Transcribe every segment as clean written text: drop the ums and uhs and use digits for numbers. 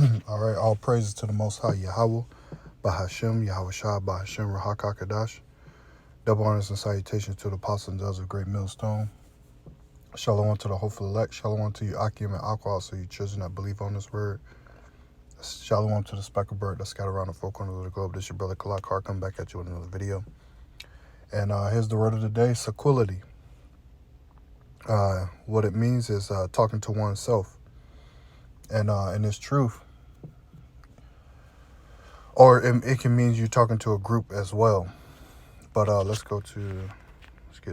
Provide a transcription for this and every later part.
All right, all praises to the Most High Yahweh, Bahashem, Yahweh Shah, Bahashem, Rahakakadash. Double honors and salutations to the apostles and those of Great Millstone. Shalom to the hopeful elect. Shalom to you, Akim and Alcohol, so you children that believe on this word. Shalom to the speckled bird that scattered around the four corners of the globe. This is your brother Kalak Carr coming back at you with another video. And here's the word of the day, Soliloquy. What it means is talking to oneself. And it's truth. Or it can mean you're talking to a group as well. But let's get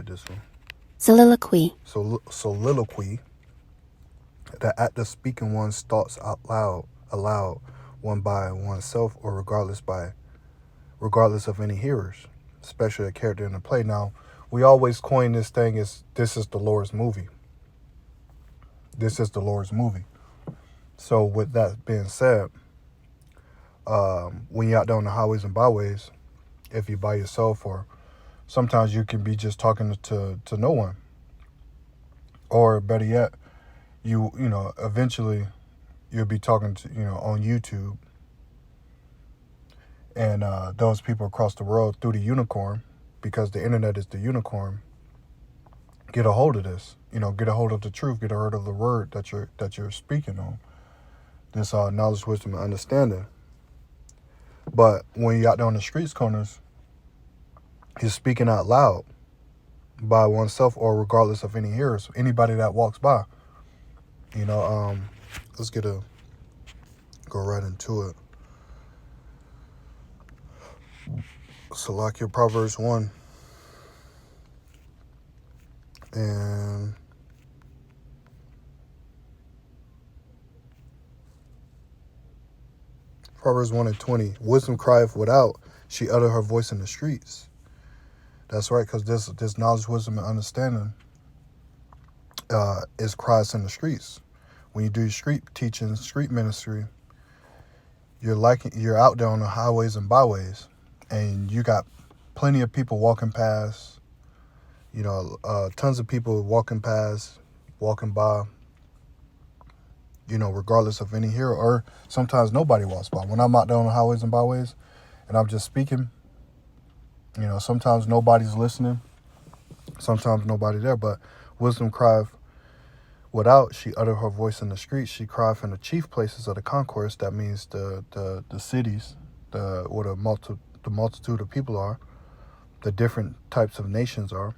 this one. Soliloquy. Soliloquy. The act of speaking one's thoughts out aloud, one by oneself or regardless of any hearers, especially a character in the play. Now, we always coin this thing as this is the Lord's movie. This is the Lord's movie. So with that being said, when you're out there on the highways and byways, if you're by yourself, or sometimes you can be just talking to no one, or better yet, you know eventually you'll be talking to on YouTube, and those people across the world through the unicorn, because the internet is the unicorn, get a hold of this, get a hold of the truth, get a hold of the word that you're speaking on, this knowledge, wisdom, and understanding. But when you're out there on the streets corners, you're speaking out loud by oneself or regardless of any hearers, anybody that walks by. Let's go right into it. Soliloquy, Proverbs 1. And Proverbs 1 and 20. Wisdom crieth without, she uttered her voice in the streets. That's right, because this knowledge, wisdom, and understanding is cries in the streets. When you do street teaching, street ministry, you're out there on the highways and byways, and you got plenty of people walking past, tons of people walking by, regardless of any hero, or sometimes nobody walks by. When I'm out there on the highways and byways and I'm just speaking, sometimes nobody's listening, sometimes nobody there, but wisdom crieth without, she uttered her voice in the streets. She cried from the chief places of the concourse. That means the cities, where the multitude of people are, the different types of nations are.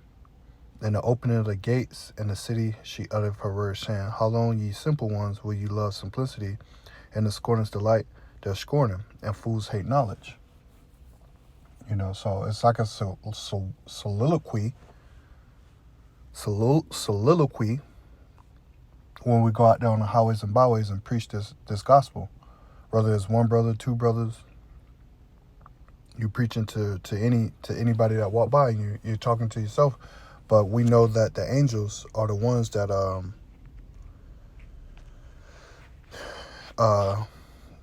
In the opening of the gates in the city, she uttered her words, saying, How long, ye simple ones, will you love simplicity, and the scorners delight their scorning, and fools hate knowledge? So it's like a soliloquy. Soliloquy. When we go out there on the highways and byways and preach this gospel, whether it's one brother, two brothers, you preaching to anybody that walk by, and you're talking to yourself. But we know that the angels are the ones that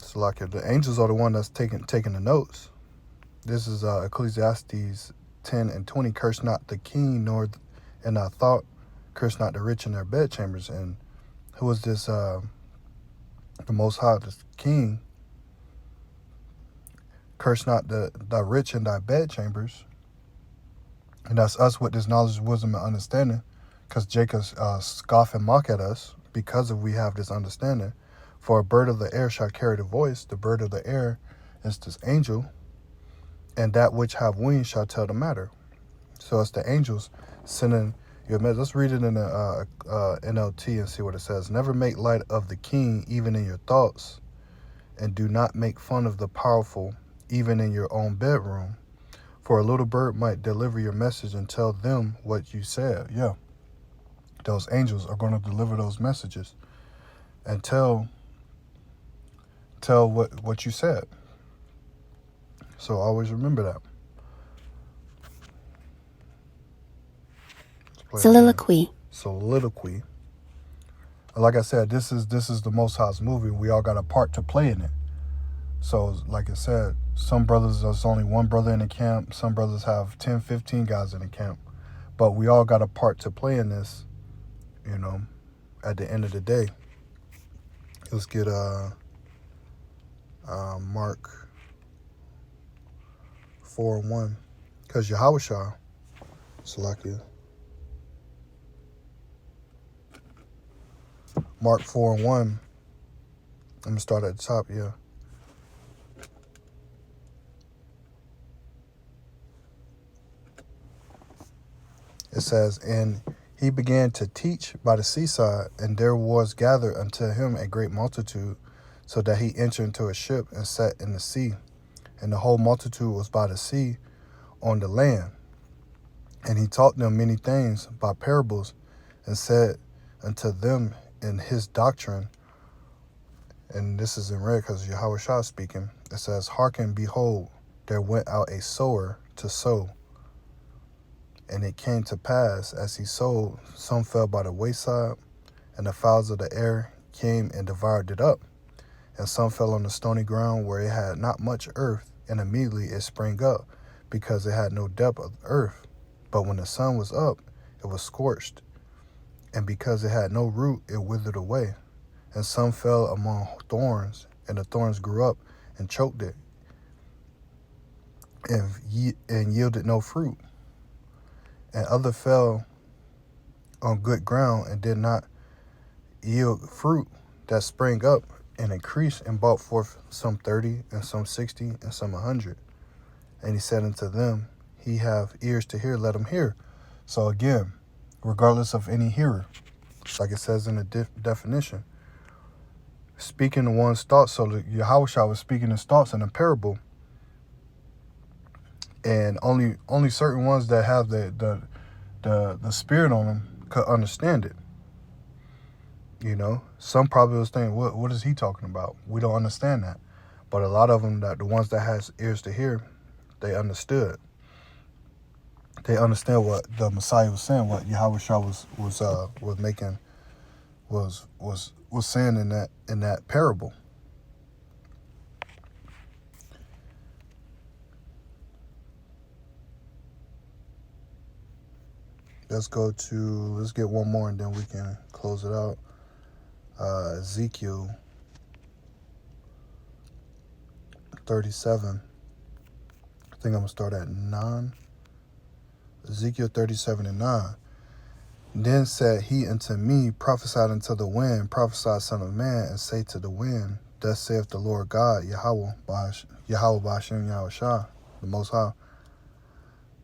it's like the angels are the one that's taking the notes. This is Ecclesiastes 10 and 20. Curse not the king, nor in thy thought, curse not the rich in their bedchambers. And who is this? The Most High, this King. Curse not the rich in thy bedchambers. And that's us with this knowledge, wisdom, and understanding. Because Jacob scoff and mock at us because we have this understanding. For a bird of the air shall carry the voice. The bird of the air is this angel. And that which have wings shall tell the matter. So it's the angels sending your message. Let's read it in the NLT and see what it says. Never make light of the king, even in your thoughts. And do not make fun of the powerful, even in your own bedroom. For a little bird might deliver your message and tell them what you said. Yeah. Those angels are going to deliver those messages and tell what you said. So always remember that. Soliloquy. Soliloquy. Like I said, this is the Most High's movie. We all got a part to play in it. So like I said, some brothers, there's only one brother in the camp. Some brothers have 10, 15 guys in the camp. But we all got a part to play in this, at the end of the day. Let's get Mark 4:1. Because Yahushua, Soliloquy. Mark 4:1. I'm going to start at the top, yeah. It says, "And he began to teach by the seaside, and there was gathered unto him a great multitude, so that he entered into a ship and sat in the sea. And the whole multitude was by the sea on the land. And he taught them many things by parables, and said unto them in his doctrine," and this is in red because Yahushua is speaking, it says, "Hearken, behold, there went out a sower to sow. And it came to pass, as he sowed, some fell by the wayside, and the fowls of the air came and devoured it up. And some fell on the stony ground where it had not much earth, and immediately it sprang up, because it had no depth of earth. But when the sun was up, it was scorched, and because it had no root, it withered away. And some fell among thorns, and the thorns grew up and choked it, and yielded no fruit. And other fell on good ground, and did not yield fruit, that sprang up and increased, and brought forth some 30, and some 60, and some 100. And he said unto them, He have ears to hear, let him hear." So again, regardless of any hearer, like it says in the definition, speaking the one's thoughts. So Yahushua was speaking his thoughts in a parable, and only certain ones that have the spirit on them could understand it. You know, some probably was thinking, what is he talking about? We don't understand that. But a lot of them, that the ones that has ears to hear, they understood. They understand what the Messiah was saying, what Yahushua was saying in that parable. Let's get one more and then we can close it out. Ezekiel 37. I think I'm going to start at 9. Ezekiel 37:9. "Then said he unto me, Prophesy unto the wind, prophesy, son of man, and say to the wind, Thus saith the Lord God, Yahweh Ba'ashem Yahushua, the Most High,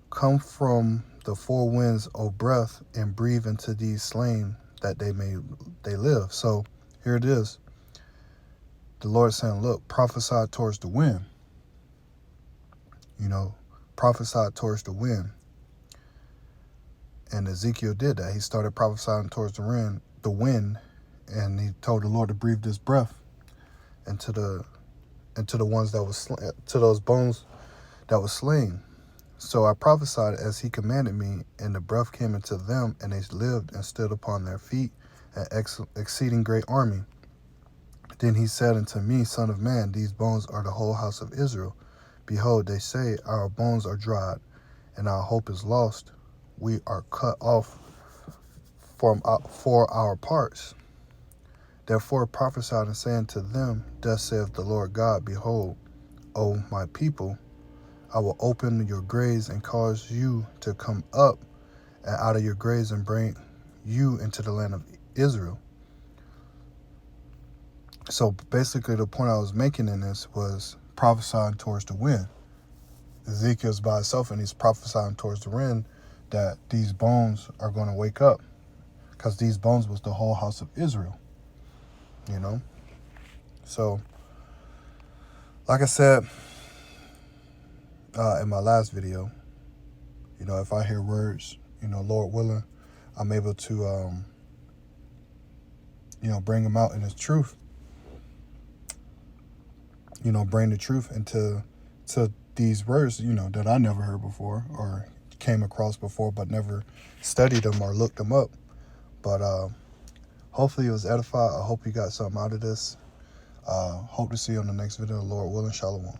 Come from the four winds, O breath, and breathe into these slain, that they live." So here it is. The Lord saying, look, prophesy towards the wind. You know, prophesy towards the wind. And Ezekiel did that. He started prophesying towards the wind, and he told the Lord to breathe this breath into the ones that was to those bones that was slain. "So I prophesied as he commanded me, and the breath came into them, and they lived and stood upon their feet, an exceeding great army. Then he said unto me, Son of man, these bones are the whole house of Israel. Behold, they say, Our bones are dried, and our hope is lost. We are cut off for our parts. Therefore prophesy and say unto them, Thus saith the Lord God, Behold, O my people, I will open your graves and cause you to come up and out of your graves and bring you into the land of Israel." So basically the point I was making in this was prophesying towards the wind. Ezekiel's by himself, and he's prophesying towards the wind that these bones are going to wake up, because these bones was the whole house of Israel. You know? So, like I said in my last video, you know, if I hear words, you know, Lord willing, I'm able to, you know, bring them out in its truth. You know, bring the truth into these words, you know, that I never heard before or came across before, but never studied them or looked them up. But hopefully it was edified. I hope you got something out of this. Hope to see you on the next video. Lord willing, shalom.